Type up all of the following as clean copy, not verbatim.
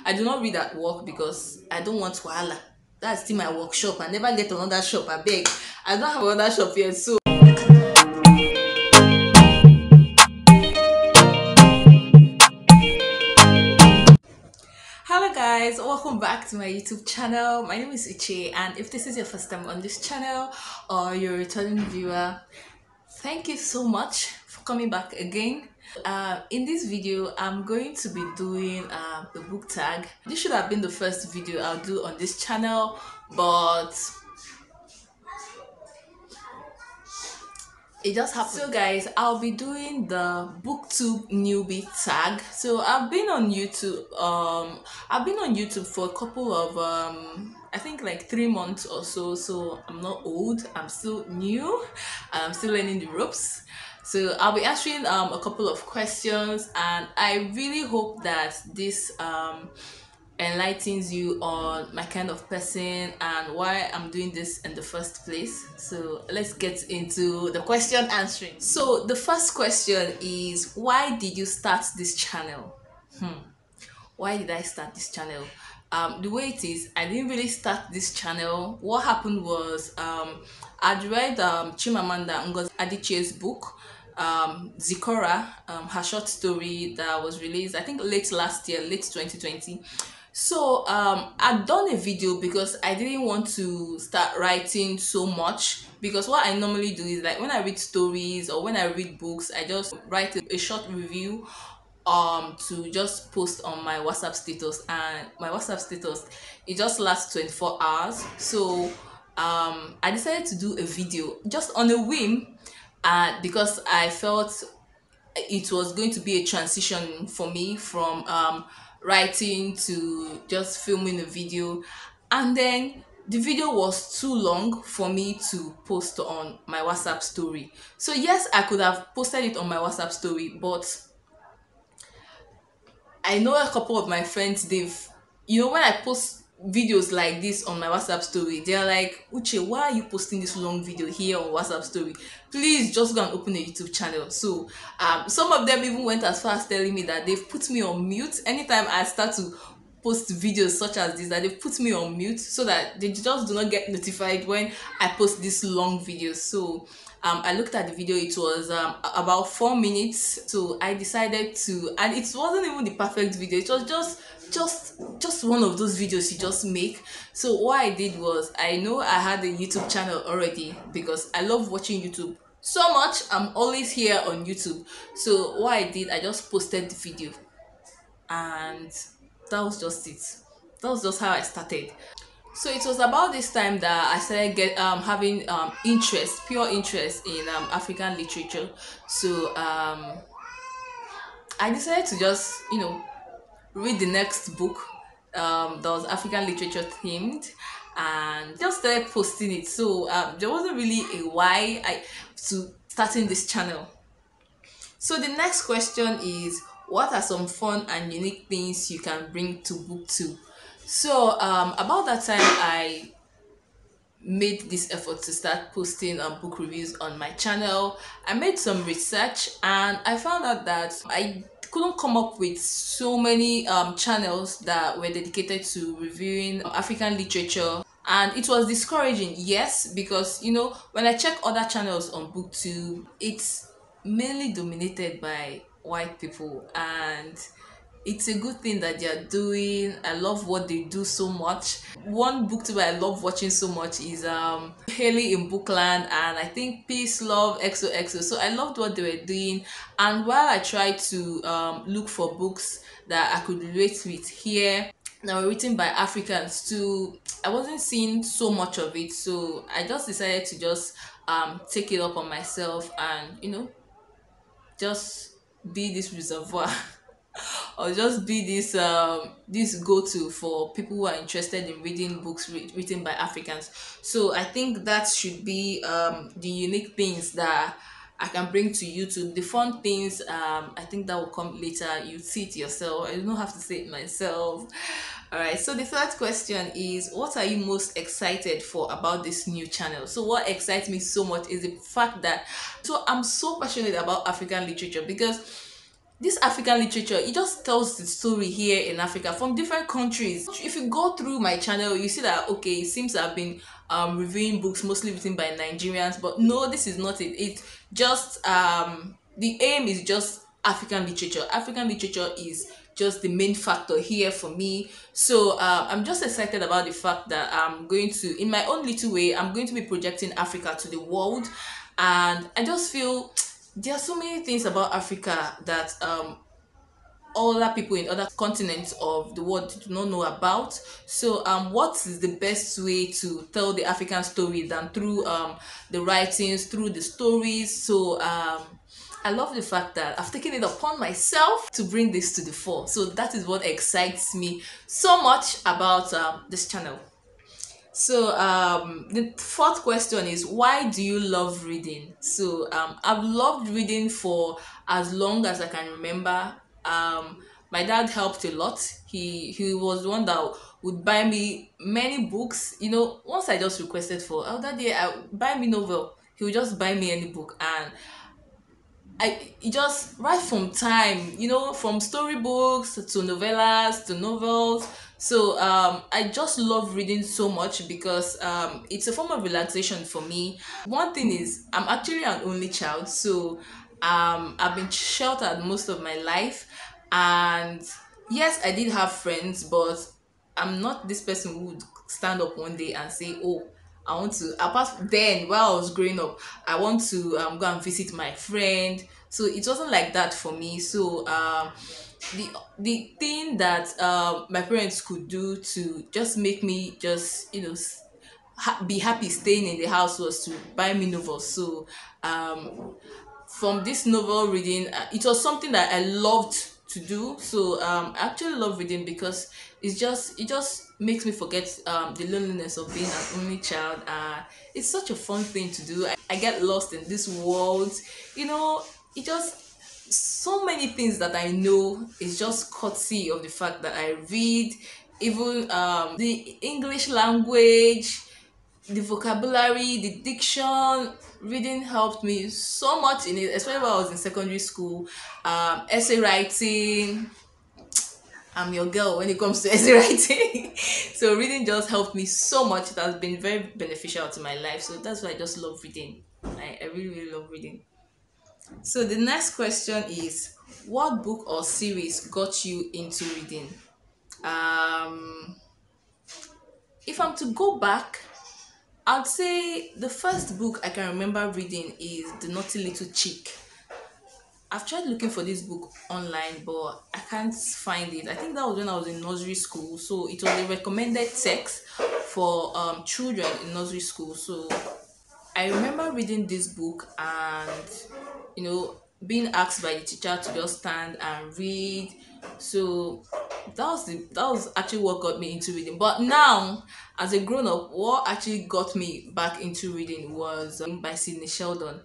I do not read at work because I don't want wahala. That's still my workshop. I never get another shop. I beg. I don't have another shop yet. So hello guys, welcome back to my YouTube channel. My name is Uche, and if this is your first time on this channel or you're a returning viewer, thank you so much for coming back again. In this video, I'm going to be doing the book tag. This should have been the first video I'll do on this channel, but it just happened. So guys, I'll be doing the BookTube Newbie Tag. So I've been on YouTube for a couple of I think like 3 months or so. So I'm not old, I'm still new, I'm still learning the ropes. So I'll be answering a couple of questions, and I really hope that this enlightens you on my kind of person and why I'm doing this in the first place. So let's get into the question answering. So the first question is, why did you start this channel? Why did I start this channel? The way it is, I didn't really start this channel. What happened was I'd read Chimamanda Ngozi Adichie's book, Zikora, her short story that was released I think late last year, late 2020. So I'd done a video because I didn't want to start writing so much, because what I normally do is, like, when I read stories or when I read books, I just write a short review to just post on my WhatsApp status, and my WhatsApp status, it just lasts 24 hours. So I decided to do a video just on a whim, because I felt it was going to be a transition for me from writing to just filming a video, and then the video was too long for me to post on my WhatsApp story. So yes, I could have posted it on my WhatsApp story, but I know a couple of my friends, when I post videos like this on my WhatsApp story, they're like, Uche, why are you posting this long video here on WhatsApp story? Please just go and open a YouTube channel. So some of them even went as far as telling me that they've put me on mute anytime I start to post videos such as this, that they put me on mute so that they just do not get notified when I post these long videos. So I looked at the video, it was about 4 minutes. So I decided to, and it wasn't even the perfect video, it was just one of those videos you just make. So what I did was, I know I had a YouTube channel already because I love watching YouTube so much. I'm always here on YouTube. So what I did, I just posted the video, and that was just it. That was just how I started. So it was about this time that I started having pure interest in African literature. So I decided to just read the next book that was African literature themed, and just started posting it. So there wasn't really a why to starting this channel. So the next question is, what are some fun and unique things you can bring to BookTube? So about that time, I made this effort to start posting book reviews on my channel. I made some research, and I found out that I couldn't come up with so many channels that were dedicated to reviewing African literature, and it was discouraging. Yes, because when I check other channels on BookTube, it's mainly dominated by white people, and it's a good thing that they are doing. I love what they do so much. One booktuber I love watching so much is Haley in Bookland, and I think Peace Love XOXO. So I loved what they were doing, and while I tried to look for books that I could relate with here that were written by Africans too, I wasn't seeing so much of it. So I just decided to just take it up on myself, and just be this reservoir or just be this go-to for people who are interested in reading books written by Africans. So I think that should be the unique things that I can bring to YouTube. The fun things, I think that will come later. You see it yourself. I don't have to say it myself. All right. So the third question is, what are you most excited for about this new channel? So what excites me so much is the fact that I'm so passionate about African literature, because this African literature, it just tells the story here in Africa from different countries. If you go through my channel, you see that okay, it seems I've been reviewing books mostly written by Nigerians, but no, this is not it. It's just the aim is just African literature. African literature is just the main factor here for me. So I'm just excited about the fact that I'm going to, in my own little way, I'm going to be projecting Africa to the world, and I just feel there are so many things about Africa that other people in other continents of the world do not know about. So what is the best way to tell the African story than through the writings, through the stories? So I love the fact that I've taken it upon myself to bring this to the fore. So that is what excites me so much about this channel. So the fourth question is, why do you love reading? So I've loved reading for as long as I can remember. My dad helped a lot. He was the one that would buy me many books. You know, once I just requested for, oh daddy, buy me novel. He would just buy me any book, and I it just right from time, from storybooks to novellas to novels. So I just love reading so much because it's a form of relaxation for me. One thing is I'm actually an only child, so I've been sheltered most of my life, and yes, I did have friends, but I'm not this person who would stand up one day and say, "Oh, I want to." Apart from then, while I was growing up, I want to go and visit my friend. So it wasn't like that for me. So the thing that my parents could do to just make me just be happy staying in the house was to buy me novels. So from this novel reading, it was something that I loved to do. So I actually love reading because it just makes me forget the loneliness of being an only child. It's such a fun thing to do. I get lost in this world. It just so many things that I know is just courtesy of the fact that I read. Even the English language, the vocabulary, the diction, reading helped me so much in it, especially when I was in secondary school. Essay writing, I'm your girl when it comes to essay writing. So reading just helped me so much. It has been very beneficial to my life. So that's why I just love reading. I really, really love reading. So the next question is, what book or series got you into reading? Um, if I'm to go back, I'd say the first book I can remember reading is The Naughty Little Chick. I've tried looking for this book online, but I can't find it. I think that was when I was in nursery school, so it was a recommended text for children in nursery school. So I remember reading this book and being asked by the teacher to just stand and read. So that was actually what got me into reading. But now, as a grown up, what actually got me back into reading was by Sidney Sheldon.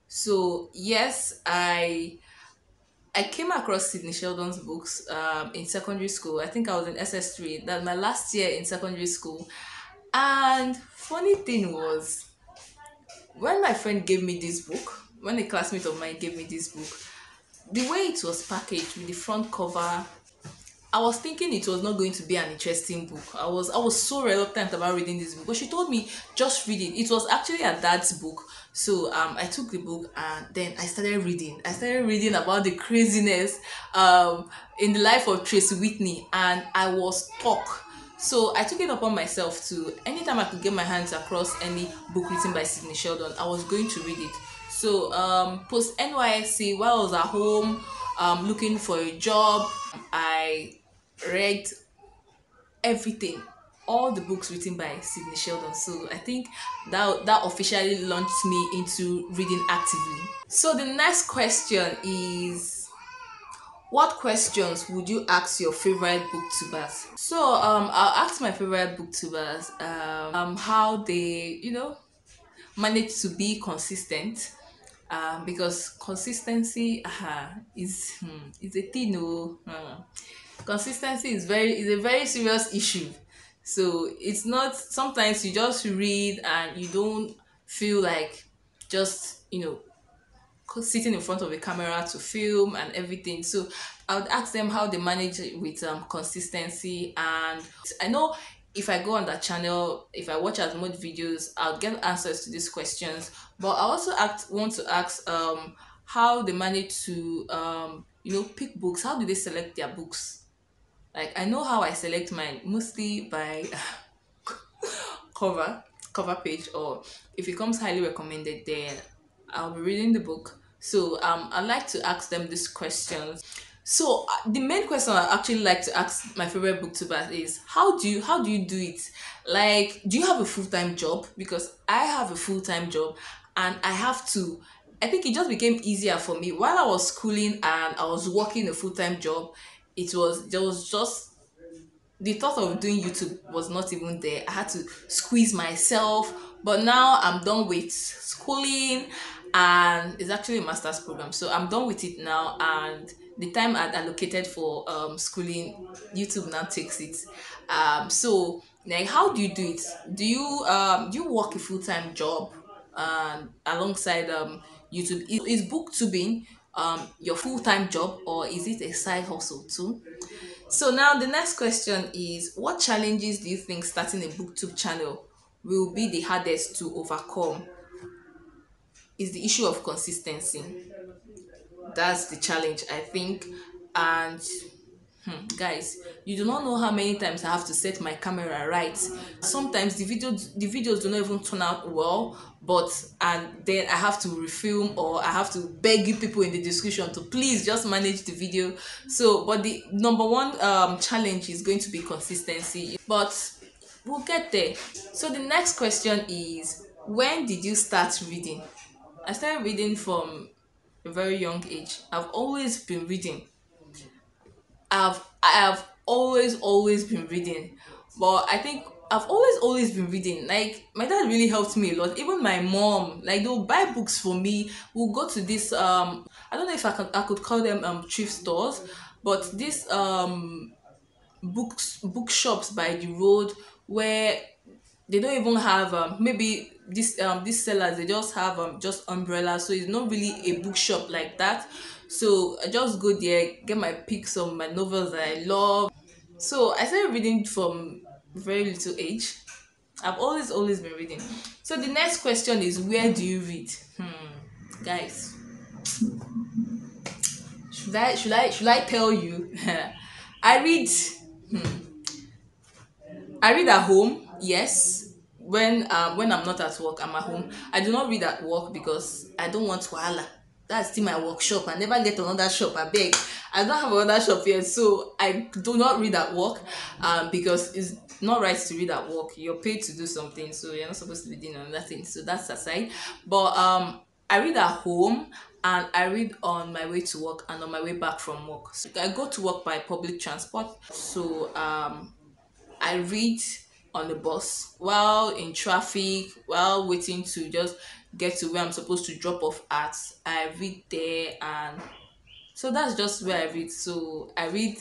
So yes, I came across Sidney Sheldon's books in secondary school. I think I was in SS3. That's my last year in secondary school. And funny thing was, when my friend gave me this book, when a classmate of mine gave me this book, the way it was packaged with the front cover, I was thinking it was not going to be an interesting book. I was so reluctant about reading this book, but she told me just read it. It was actually a dad's book. So I took the book and then I started reading. I started reading about the craziness in the life of Tracy Whitney, and I was stuck. So I took it upon myself to, anytime I could get my hands across any book written by Sidney Sheldon, I was going to read it. So post NYSC, while I was at home looking for a job, I read everything, all the books written by Sidney Sheldon. So I think that officially launched me into reading actively. So the next question is, what questions would you ask your favorite booktubers? So I'll ask my favorite booktubers how they manage to be consistent, because consistency is a thing. Consistency is a very serious issue. So it's not, sometimes you just read and you don't feel like just sitting in front of a camera to film and everything. So I would ask them how they manage it with consistency. And I know if I go on that channel, if I watch as much videos, I'll get answers to these questions. But I also want to ask how they manage to pick books. How do they select their books? Like I know how I select mine, mostly by cover cover page, or if it comes highly recommended, then I'll be reading the book. So I like to ask them these questions. So the main question I actually like to ask my favorite booktuber is how do you do it? Like, do you have a full-time job? Because I have a full-time job, and I have to. I think it just became easier for me while I was schooling and I was working a full-time job. There was just the thought of doing YouTube was not even there. I had to squeeze myself. But now I'm done with schooling, and it's actually a master's program. So I'm done with it now, and the time I'd allocated for schooling, YouTube now takes it. So like, how do you do it? Do you work a full-time job alongside YouTube? Is booktubing your full-time job, or is it a side hustle too? So now the next question is, what challenges do you think starting a booktube channel will be the hardest to overcome? Is the issue of consistency. That's the challenge, I think. And guys, you do not know how many times I have to set my camera right. Sometimes the videos do not even turn out well, but and then I have to refilm, or I have to beg you people in the description to please just manage the video. So but the number one challenge is going to be consistency, but we'll get there. So the next question is, when did you start reading? I started reading from a very young age. I've always been reading. I have always been reading, but I think I've always been reading. Like my dad really helped me a lot. Even my mom, like they'll buy books for me. We'll go to this I don't know if I could call them thrift stores, but this bookshops by the road, where they don't even have maybe these sellers, they just have just umbrella, so it's not really a bookshop like that. So I just go there, get my picks of my novels that I love. So I started reading from very little age. I've always been reading. So the next question is, where do you read? Guys, should I tell you? I read I read at home, yes. When I'm not at work, I'm at home. I do not read at work because I don't want wahala. That's still my workshop. I never get another shop. I beg. I don't have another shop yet, so I do not read at work. Because it's not right to read at work. You're paid to do something, so you're not supposed to be doing another thing. So that's aside. But I read at home, and I read on my way to work and on my way back from work. So I go to work by public transport. So I read on the bus while in traffic, while waiting to just get to where I'm supposed to drop off at. I read there, and so that's just where I read. So I read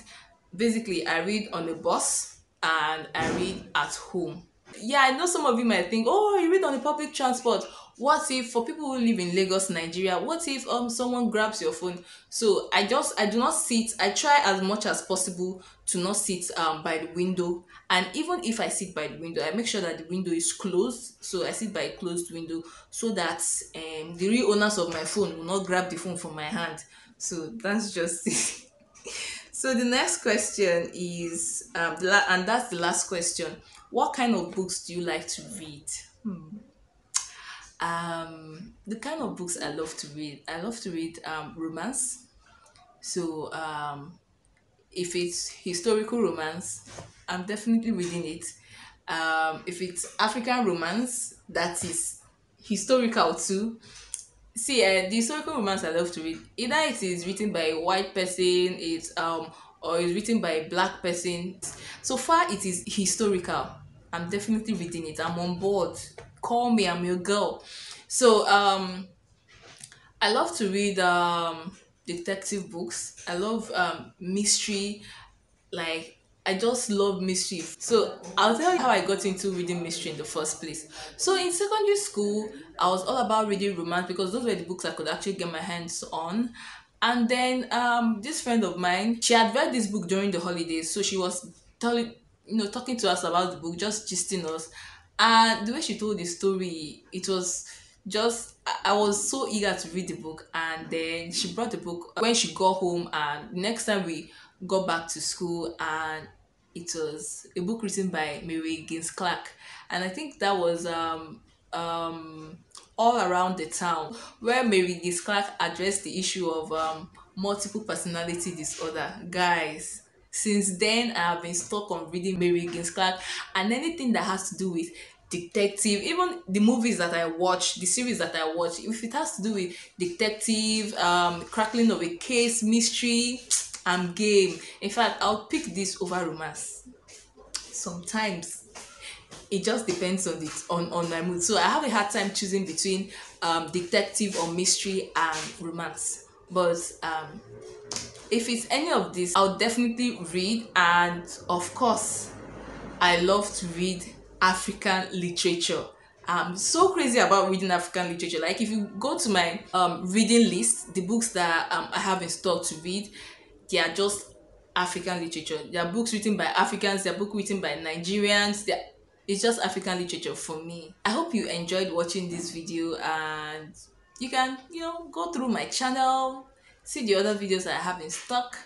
on the bus, and I read at home. Yeah, I know some of you might think, oh, you read on the public transport. What if, for people who live in Lagos, Nigeria, what if someone grabs your phone? So I do not sit. I try as much as possible to not sit by the window. And even if I sit by the window, I make sure that the window is closed. So I sit by a closed window, so that the real owners of my phone will not grab the phone from my hand. So that's just it. So the next question is, and that's the last question. What kind of books do you like to read? The kind of books I love to read romance. So if it's historical romance, I'm definitely reading it. If it's African romance that is historical too, see, the historical romance I love to read, either it is written by a white person, or it's written by a black person. So far, it is historical. I'm definitely reading it. I'm on board. Call me, I'm your girl. So I love to read detective books. I love mystery. Like I just love mystery. So I'll tell you how I got into reading mystery in the first place. So in secondary school, I was all about reading romance because those were the books I could actually get my hands on. And then this friend of mine, she had read this book during the holidays, so she was telling, talking to us about the book, just gisting us. And the way she told the story, it was just I was so eager to read the book. And then she brought the book when she got home, and next time we got back to school, and it was a book written by Mary Higgins Clark. And I think that was um all around the town, where Mary Higgins Clark addressed the issue of multiple personality disorder. Guys, since then I have been stuck on reading Mary Higgins Clark, and anything that has to do with detective, even the movies that I watch, the series that I watch, if it has to do with detective, crackling of a case, mystery, I'm game. In fact, I'll pick this over romance. Sometimes it just depends on on my mood. So I have a hard time choosing between detective or mystery and romance. But if it's any of this, I'll definitely read. And of course, I love to read African literature. I'm so crazy about reading African literature. Like if you go to my reading list, the books that I have in stock to read, they are just African literature. They are books written by Africans, they are books written by Nigerians. It's just African literature for me. I hope you enjoyed watching this video, and you can, go through my channel, see the other videos I have in stock.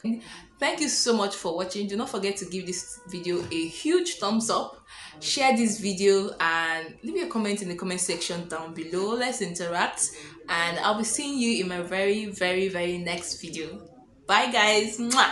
Thank you so much for watching. Do not forget to give this video a huge thumbs up, share this video, and leave me a comment in the comment section down below. Let's interact, and I'll be seeing you in my very, very, very next video. Bye guys. Mwah!